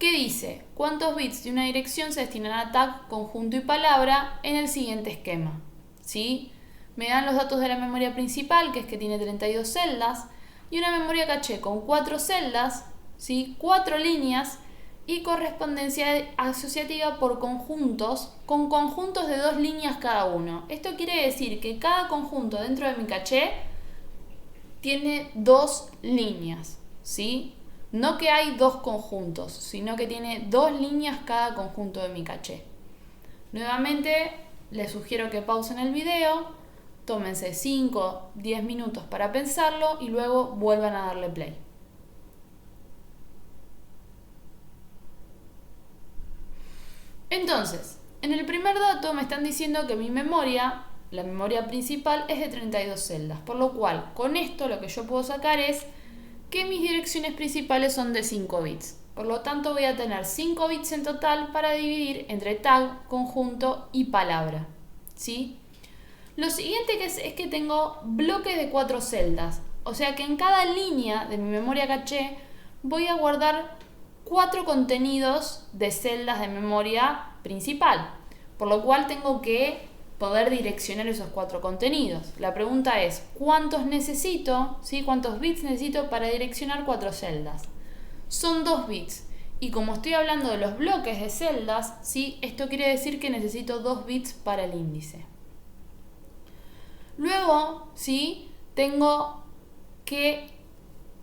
que dice: ¿cuántos bits de una dirección se destinará a tag, conjunto y palabra en el siguiente esquema? ¿Sí? Me dan los datos de la memoria principal, que es que tiene 32 celdas, y una memoria caché con 4 celdas, ¿sí?, 4 líneas, y correspondencia asociativa por conjuntos, con conjuntos de 2 líneas cada uno. Esto quiere decir que cada conjunto dentro de mi caché tiene 2 líneas, ¿sí? No que hay 2 conjuntos, sino que tiene 2 líneas cada conjunto de mi caché. Nuevamente, les sugiero que pausen el video, tómense 5-10 minutos para pensarlo y luego vuelvan a darle play. Entonces, en el primer dato me están diciendo que mi memoria, la memoria principal, es de 32 celdas, por lo cual con esto lo que yo puedo sacar es que mis direcciones principales son de 5 bits. Por lo tanto voy a tener 5 bits en total para dividir entre tag, conjunto y palabra. ¿Sí? Lo siguiente que es que tengo bloques de 4 celdas. O sea que en cada línea de mi memoria caché voy a guardar 4 contenidos de celdas de memoria principal. Por lo cual tengo que poder direccionar esos 4 contenidos. La pregunta es, ¿cuántos necesito? ¿Sí? ¿Cuántos bits necesito para direccionar 4 celdas? Son 2 bits. Y como estoy hablando de los bloques de celdas, ¿sí?, esto quiere decir que necesito 2 bits para el índice. Luego, ¿sí?, tengo que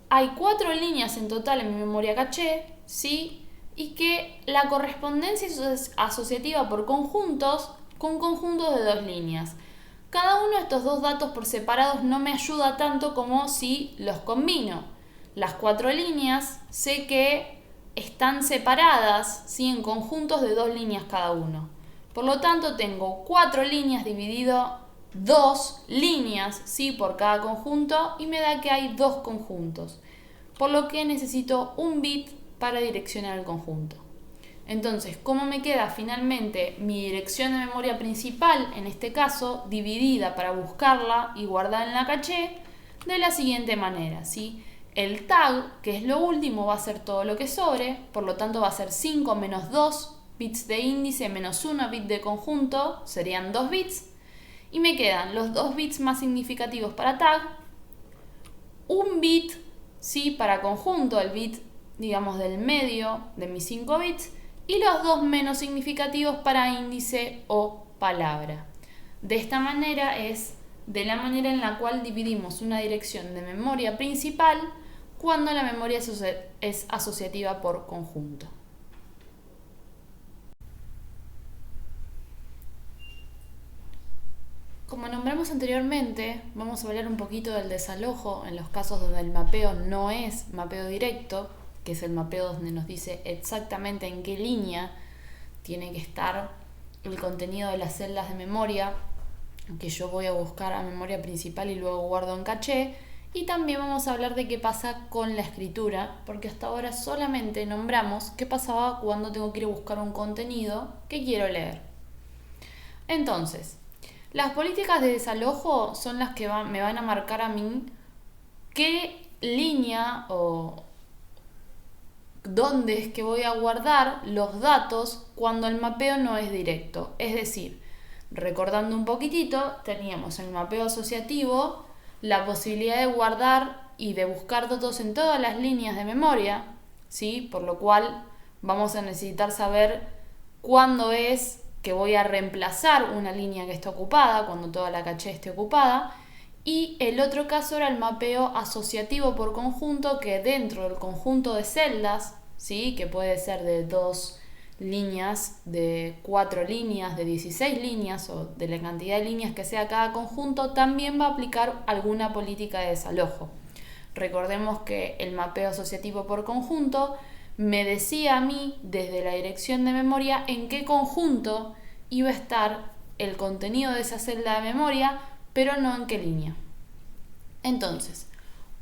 hay 4 líneas en total en mi memoria caché, ¿sí?, y que la correspondencia es asociativa por conjuntos con conjuntos de 2 líneas. Cada uno de estos 2 datos por separados no me ayuda tanto como si los combino. Las 4 líneas sé que están separadas, ¿sí?, en conjuntos de 2 líneas cada uno. Por lo tanto, tengo 4 líneas dividido 2 líneas, ¿sí? Por cada conjunto, y me da que hay 2 conjuntos. Por lo que necesito un bit para direccionar el conjunto. Entonces, ¿cómo me queda finalmente mi dirección de memoria principal, en este caso, dividida para buscarla y guardar en la caché? De la siguiente manera, ¿sí? El tag, que es lo último, va a ser todo lo que sobre, por lo tanto va a ser 5 menos 2 bits de índice menos 1 bit de conjunto, serían 2 bits, y me quedan los 2 bits más significativos para tag, un bit, ¿sí? Para conjunto, el bit, digamos, del medio de mis 5 bits, y los 2 menos significativos para índice o palabra. De esta manera es de la manera en la cual dividimos una dirección de memoria principal cuando la memoria es asociativa por conjunto. Como nombramos anteriormente, vamos a hablar un poquito del desalojo en los casos donde el mapeo no es mapeo directo, que es el mapeo donde nos dice exactamente en qué línea tiene que estar el contenido de las celdas de memoria que yo voy a buscar a memoria principal y luego guardo en caché. Y también vamos a hablar de qué pasa con la escritura, porque hasta ahora solamente nombramos qué pasaba cuando tengo que ir a buscar un contenido que quiero leer. Entonces, las políticas de desalojo son las que me van a marcar a mí qué línea o dónde es que voy a guardar los datos cuando el mapeo no es directo. Es decir, recordando un poquitito, teníamos el mapeo asociativo, la posibilidad de guardar y de buscar datos en todas las líneas de memoria, ¿sí? Por lo cual vamos a necesitar saber cuándo es que voy a reemplazar una línea que está ocupada, cuando toda la caché esté ocupada. Y el otro caso era el mapeo asociativo por conjunto, que dentro del conjunto de celdas, ¿sí? Que puede ser de 2 líneas, de 4 líneas, de 16 líneas o de la cantidad de líneas que sea cada conjunto, también va a aplicar alguna política de desalojo. Recordemos que el mapeo asociativo por conjunto me decía a mí desde la dirección de memoria en qué conjunto iba a estar el contenido de esa celda de memoria, pero no en qué línea. Entonces,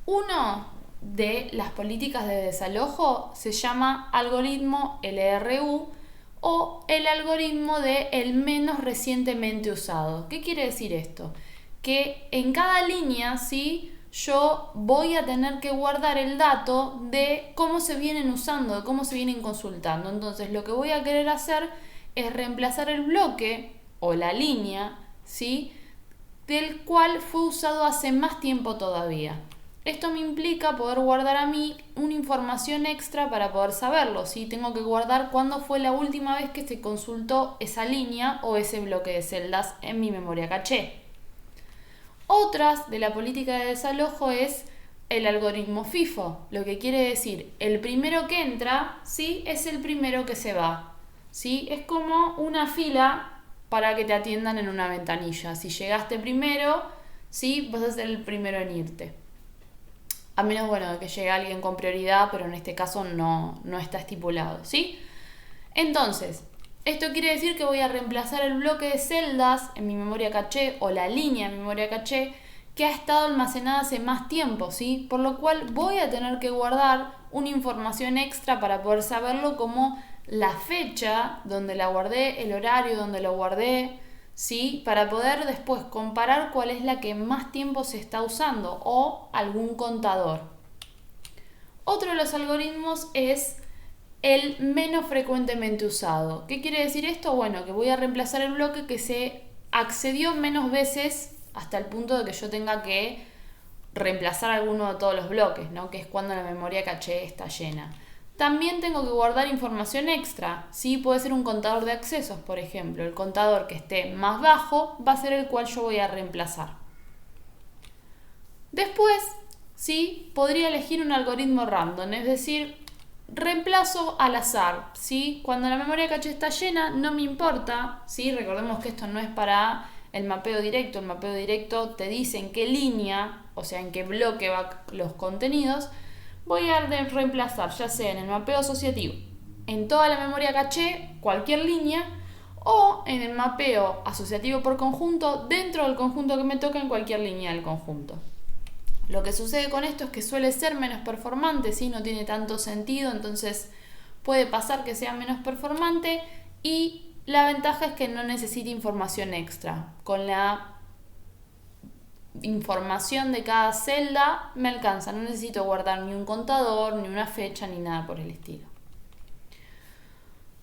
uno de las políticas de desalojo se llama algoritmo LRU o el algoritmo de el menos recientemente usado. ¿Qué quiere decir esto? Que en cada línea, ¿sí?, yo voy a tener que guardar el dato de cómo se vienen usando, de cómo se vienen consultando. Entonces, lo que voy a querer hacer es reemplazar el bloque o la línea, ¿sí?, del cual fue usado hace más tiempo todavía. Esto me implica poder guardar a mí una información extra para poder saberlo, ¿sí? Tengo que guardar cuándo fue la última vez que se consultó esa línea o ese bloque de celdas en mi memoria caché. Otras de la política de desalojo es el algoritmo FIFO, lo que quiere decir el primero que entra, ¿sí?, es el primero que se va, ¿sí? Es como una fila para que te atiendan en una ventanilla. Si llegaste primero, ¿sí?, vas a ser el primero en irte. A menos, bueno, que llegue alguien con prioridad, pero en este caso no está estipulado, ¿sí? Entonces, esto quiere decir que voy a reemplazar el bloque de celdas en mi memoria caché o la línea en mi memoria caché que ha estado almacenada hace más tiempo, ¿sí? Por lo cual voy a tener que guardar una información extra para poder saberlo, como la fecha donde la guardé, el horario donde lo guardé, ¿sí?, para poder después comparar cuál es la que más tiempo se está usando o algún contador. Otro de los algoritmos es el menos frecuentemente usado. ¿Qué quiere decir esto? Bueno, que voy a reemplazar el bloque que se accedió menos veces hasta el punto de que yo tenga que reemplazar alguno de todos los bloques, ¿no?, que es cuando la memoria caché está llena. También tengo que guardar información extra, ¿sí? Puede ser un contador de accesos, por ejemplo. El contador que esté más bajo va a ser el cual yo voy a reemplazar. Después, ¿sí?, podría elegir un algoritmo random, es decir, reemplazo al azar, ¿sí? Cuando la memoria caché está llena, no me importa, ¿sí? Recordemos que esto no es para el mapeo directo. El mapeo directo te dice en qué línea, o sea, en qué bloque van los contenidos. Voy a reemplazar, ya sea en el mapeo asociativo, en toda la memoria caché, cualquier línea, o en el mapeo asociativo por conjunto dentro del conjunto que me toca en cualquier línea del conjunto. Lo que sucede con esto es que suele ser menos performante, ¿sí? No tiene tanto sentido, entonces puede pasar que sea menos performante, y la ventaja es que no necesita información extra. Con la información de cada celda me alcanza, no necesito guardar ni un contador, ni una fecha, ni nada por el estilo.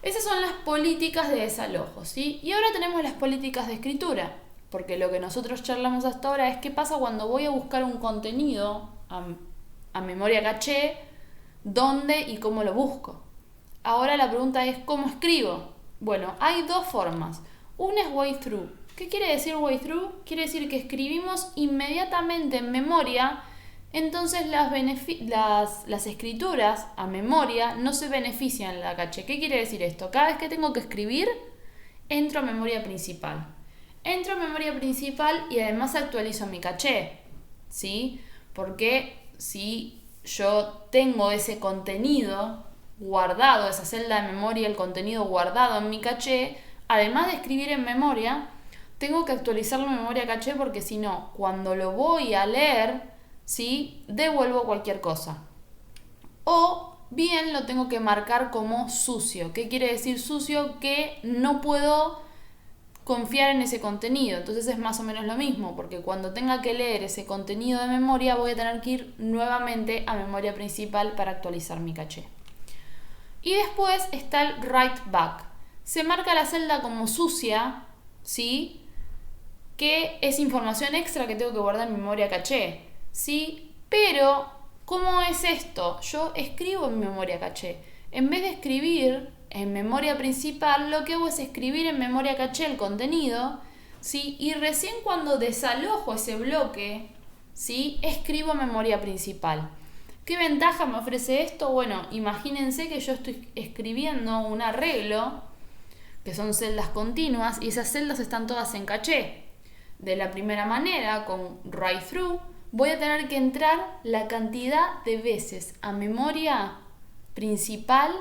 Esas son las políticas de desalojo, ¿sí? Y ahora tenemos las políticas de escritura, porque lo que nosotros charlamos hasta ahora es qué pasa cuando voy a buscar un contenido a memoria caché, dónde y cómo lo busco. Ahora la pregunta es ¿cómo escribo? Bueno, hay dos formas. Una es way through. ¿Qué quiere decir way through? Quiere decir que escribimos inmediatamente en memoria, entonces las escrituras a memoria no se benefician en la caché. ¿Qué quiere decir esto? Cada vez que tengo que escribir, entro a memoria principal. Entro a memoria principal y además actualizo mi caché, ¿sí? Porque si yo tengo ese contenido guardado, esa celda de memoria, el contenido guardado en mi caché, además de escribir en memoria, tengo que actualizarlo en memoria caché, porque si no, cuando lo voy a leer, ¿sí?, devuelvo cualquier cosa. O bien lo tengo que marcar como sucio. ¿Qué quiere decir sucio? Que no puedo confiar en ese contenido. Entonces es más o menos lo mismo, porque cuando tenga que leer ese contenido de memoria voy a tener que ir nuevamente a memoria principal para actualizar mi caché. Y después está el write back. Se marca la celda como sucia, ¿sí?, que es información extra que tengo que guardar en memoria caché, ¿sí? Pero, ¿cómo es esto? Yo escribo en memoria caché. En vez de escribir en memoria principal, lo que hago es escribir en memoria caché el contenido, ¿sí? Y recién cuando desalojo ese bloque, ¿sí?, escribo en memoria principal. ¿Qué ventaja me ofrece esto? Bueno, imagínense que yo estoy escribiendo un arreglo, que son celdas continuas, y esas celdas están todas en caché. De la primera manera, con write through, voy a tener que entrar la cantidad de veces a memoria principal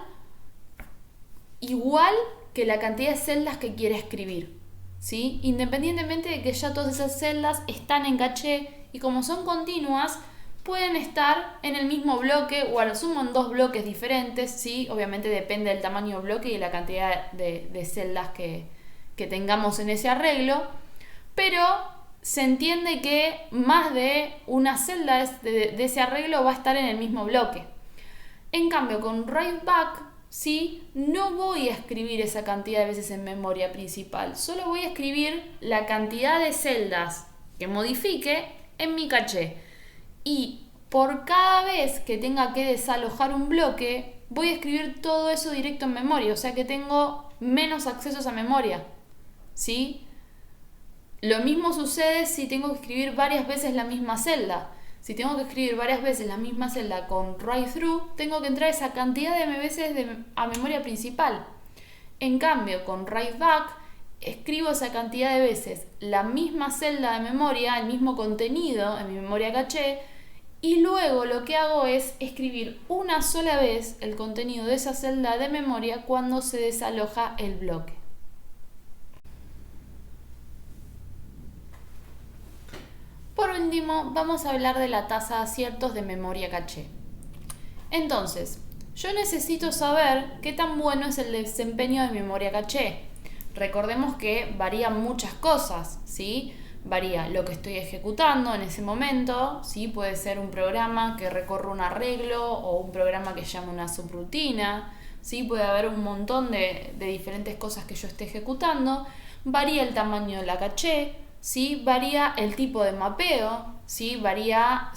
igual que la cantidad de celdas que quiera escribir, ¿sí? Independientemente de que ya todas esas celdas están en caché, y como son continuas, pueden estar en el mismo bloque o a lo sumo en dos bloques diferentes, ¿sí? Obviamente depende del tamaño del bloque y la cantidad de celdas que tengamos en ese arreglo, pero se entiende que más de una celda de ese arreglo va a estar en el mismo bloque. En cambio, con write back, ¿sí?, no voy a escribir esa cantidad de veces en memoria principal, solo voy a escribir la cantidad de celdas que modifique en mi caché. Y por cada vez que tenga que desalojar un bloque, voy a escribir todo eso directo en memoria, o sea que tengo menos accesos a memoria, ¿sí? Lo mismo sucede si tengo que escribir varias veces la misma celda. Si tengo que escribir varias veces la misma celda con write through, tengo que entrar esa cantidad de veces a memoria principal. En cambio, con write back, escribo esa cantidad de veces la misma celda de memoria, el mismo contenido en mi memoria caché, y luego lo que hago es escribir una sola vez el contenido de esa celda de memoria cuando se desaloja el bloque. Por último, vamos a hablar de la tasa de aciertos de memoria caché. Entonces, yo necesito saber qué tan bueno es el desempeño de memoria caché. Recordemos que varían muchas cosas, ¿sí? Varía lo que estoy ejecutando en ese momento, ¿sí? Puede ser un programa que recorre un arreglo o un programa que llama una subrutina, ¿sí? Puede haber un montón de diferentes cosas que yo esté ejecutando. Varía el tamaño de la caché, ¿sí? Varía el tipo de mapeo, ¿sí? Varía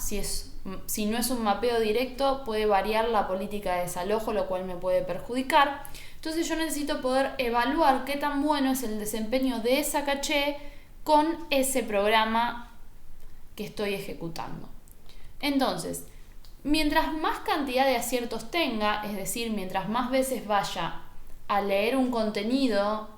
si no es un mapeo directo, puede variar la política de desalojo, lo cual me puede perjudicar. Entonces yo necesito poder evaluar qué tan bueno es el desempeño de esa caché con ese programa que estoy ejecutando. Entonces, mientras más cantidad de aciertos tenga, es decir, mientras más veces vaya a leer un contenido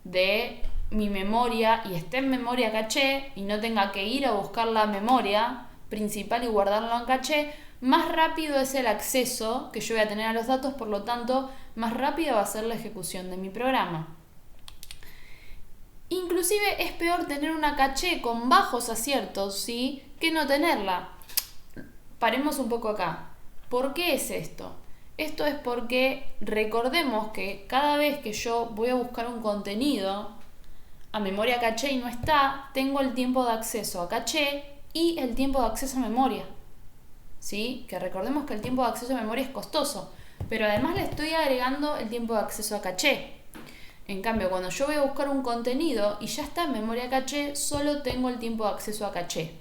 de mi memoria y esté en memoria caché y no tenga que ir a buscar la memoria principal y guardarlo en caché, más rápido es el acceso que yo voy a tener a los datos, por lo tanto, más rápida va a ser la ejecución de mi programa. Inclusive es peor tener una caché con bajos aciertos, ¿sí?, que no tenerla. Paremos un poco acá. ¿Por qué es esto? Esto es porque recordemos que cada vez que yo voy a buscar un contenido a memoria caché y no está, tengo el tiempo de acceso a caché y el tiempo de acceso a memoria. ¿Sí? Que recordemos que el tiempo de acceso a memoria es costoso, pero además le estoy agregando el tiempo de acceso a caché. En cambio, cuando yo voy a buscar un contenido y ya está en memoria caché, solo tengo el tiempo de acceso a caché.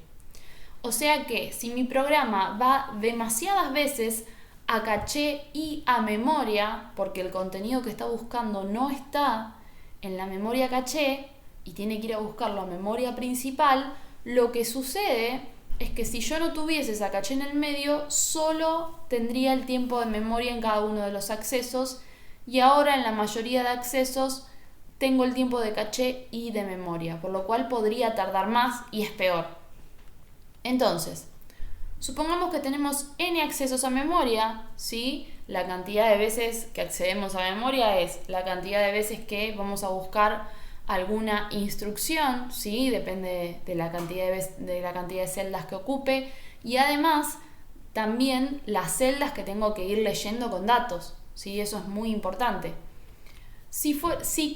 O sea que si mi programa va demasiadas veces a caché y a memoria, porque el contenido que está buscando no está en la memoria caché y tiene que ir a buscarlo a memoria principal, lo que sucede es que si yo no tuviese esa caché en el medio, solo tendría el tiempo de memoria en cada uno de los accesos, y ahora en la mayoría de accesos tengo el tiempo de caché y de memoria, por lo cual podría tardar más y es peor. Entonces, supongamos que tenemos n accesos a memoria, ¿sí? La cantidad de veces que accedemos a memoria es la cantidad de veces que vamos a buscar alguna instrucción, ¿sí? Depende de la cantidad de celdas que ocupe, y además también las celdas que tengo que ir leyendo con datos, ¿sí? Eso es muy importante. Si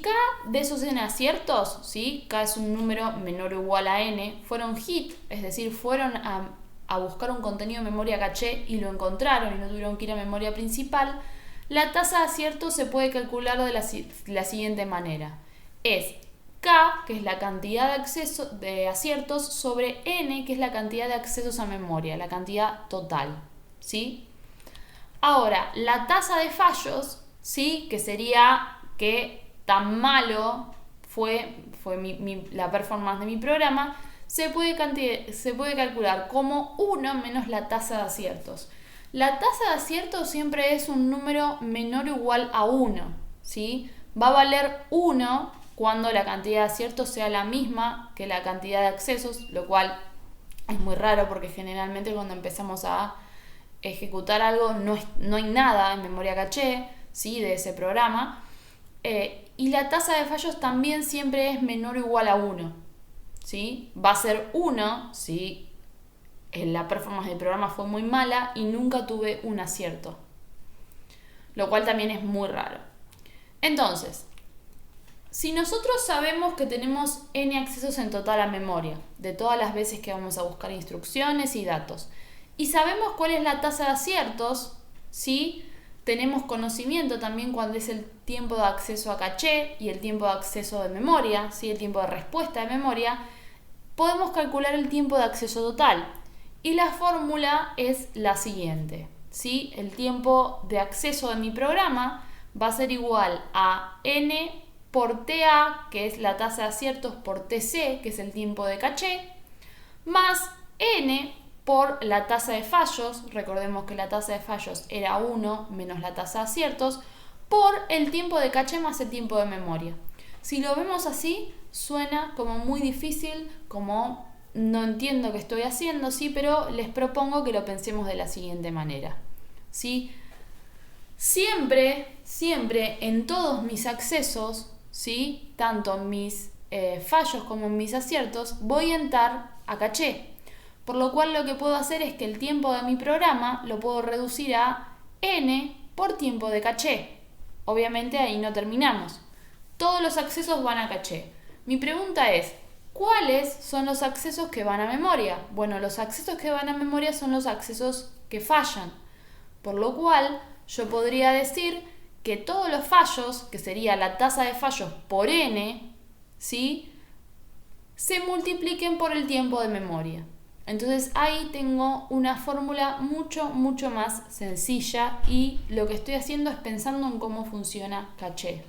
K de esos n aciertos, ¿sí?, K es un número menor o igual a n, fueron hit, es decir, fueron a buscar un contenido en memoria caché y lo encontraron y no tuvieron que ir a memoria principal, la tasa de aciertos se puede calcular de la siguiente manera. Es K, que es la cantidad de aciertos, sobre n, que es la cantidad de accesos a memoria, la cantidad total, ¿sí? Ahora, la tasa de fallos, ¿sí?, que sería que tan malo fue la performance de mi programa, se puede calcular como 1 menos la tasa de aciertos. La tasa de aciertos siempre es un número menor o igual a 1, ¿sí? Va a valer 1 cuando la cantidad de aciertos sea la misma que la cantidad de accesos, lo cual es muy raro porque generalmente cuando empezamos a ejecutar algo no hay nada en memoria caché, ¿sí?, de ese programa. Y la tasa de fallos también siempre es menor o igual a 1, ¿sí? Va a ser 1 si la performance del programa fue muy mala y nunca tuve un acierto, lo cual también es muy raro. Entonces, si nosotros sabemos que tenemos n accesos en total a memoria, de todas las veces que vamos a buscar instrucciones y datos, y sabemos cuál es la tasa de aciertos, ¿sí?, tenemos conocimiento también cuando es el tiempo de acceso a caché y el tiempo de acceso de memoria, ¿sí?, el tiempo de respuesta de memoria, podemos calcular el tiempo de acceso total. Y la fórmula es la siguiente, ¿sí? El tiempo de acceso de mi programa va a ser igual a n por TA, que es la tasa de aciertos, por TC, que es el tiempo de caché, más n por la tasa de fallos, recordemos que la tasa de fallos era 1 menos la tasa de aciertos, por el tiempo de caché más el tiempo de memoria. Si lo vemos así, suena como muy difícil, como no entiendo qué estoy haciendo, ¿sí?, pero les propongo que lo pensemos de la siguiente manera, ¿sí? Siempre en todos mis accesos, ¿sí?, tanto en mis fallos como en mis aciertos, voy a entrar a caché. Por lo cual lo que puedo hacer es que el tiempo de mi programa lo puedo reducir a n por tiempo de caché. Obviamente ahí no terminamos. Todos los accesos van a caché. Mi pregunta es, ¿cuáles son los accesos que van a memoria? Bueno, los accesos que van a memoria son los accesos que fallan. Por lo cual yo podría decir que todos los fallos, que sería la tasa de fallos por n, ¿sí?, se multipliquen por el tiempo de memoria. Entonces ahí tengo una fórmula mucho más sencilla y lo que estoy haciendo es pensando en cómo funciona caché,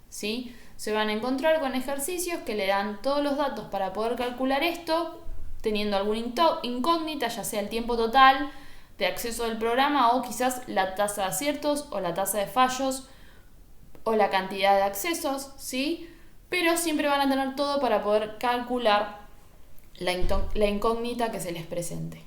¿sí? Se van a encontrar con ejercicios que le dan todos los datos para poder calcular esto, teniendo alguna incógnita, ya sea el tiempo total de acceso del programa o quizás la tasa de aciertos o la tasa de fallos o la cantidad de accesos, ¿sí? Pero siempre van a tener todo para poder calcular la incógnita que se les presente.